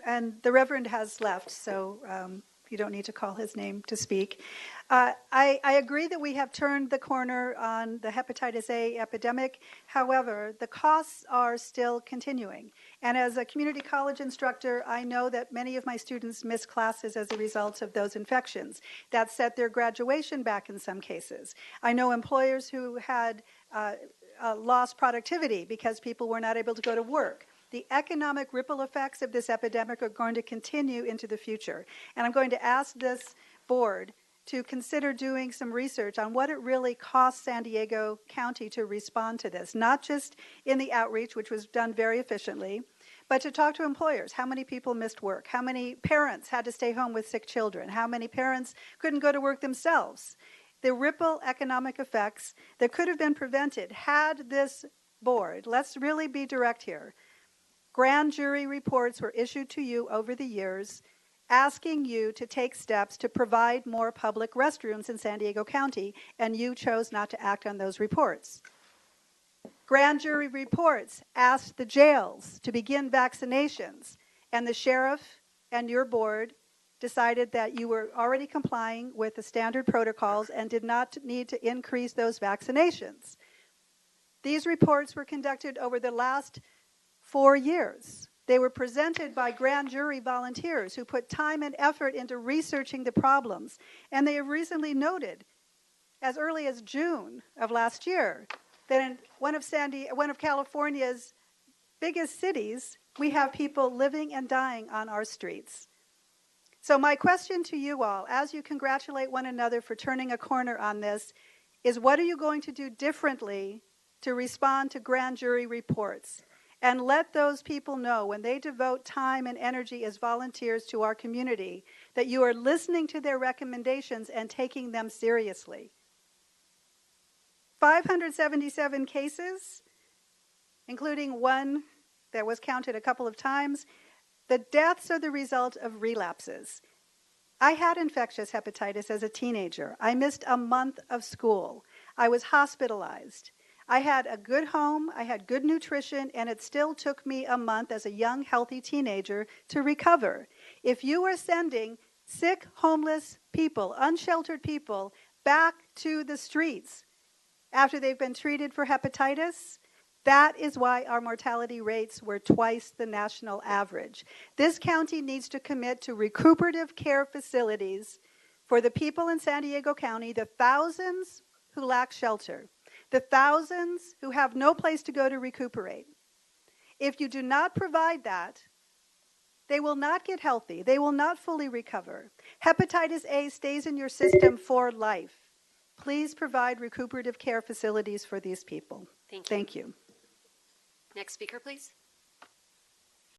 And the Reverend has left, so you don't need to call his name to speak. I agree that we have turned the corner on the hepatitis A epidemic. However, the costs are still continuing. And as a community college instructor, I know that many of my students miss classes as a result of those infections. That set their graduation back in some cases. I know employers who had lost productivity because people were not able to go to work. The economic ripple effects of this epidemic are going to continue into the future. And I'm going to ask this board to consider doing some research on what it really costs San Diego County to respond to this, not just in the outreach, which was done very efficiently, but to talk to employers. How many people missed work? How many parents had to stay home with sick children? How many parents couldn't go to work themselves? The ripple economic effects that could have been prevented had this board, let's really be direct here, grand jury reports were issued to you over the years asking you to take steps to provide more public restrooms in San Diego County, and you chose not to act on those reports. Grand jury reports asked the jails to begin vaccinations, and the sheriff and your board decided that you were already complying with the standard protocols and did not need to increase those vaccinations. These reports were conducted over the last 4 years. They were presented by grand jury volunteers who put time and effort into researching the problems. And they have recently noted, as early as June of last year, that in one of California's biggest cities, we have people living and dying on our streets. So my question to you all, as you congratulate one another for turning a corner on this, is what are you going to do differently to respond to grand jury reports? And let those people know when they devote time and energy as volunteers to our community that you are listening to their recommendations and taking them seriously. 577 cases, including one that was counted a couple of times. The deaths are the result of relapses. I had infectious hepatitis as a teenager. I missed a month of school. I was hospitalized. I had a good home, I had good nutrition, and it still took me a month as a young, healthy teenager to recover. If you are sending sick, homeless people, unsheltered people, back to the streets after they've been treated for hepatitis, that is why our mortality rates were twice the national average. This county needs to commit to recuperative care facilities for the people in San Diego County, the thousands who lack shelter, the thousands who have no place to go to recuperate. If you do not provide that, they will not get healthy. They will not fully recover. Hepatitis A stays in your system for life. Please provide recuperative care facilities for these people. Thank you. Thank you. Next speaker, please.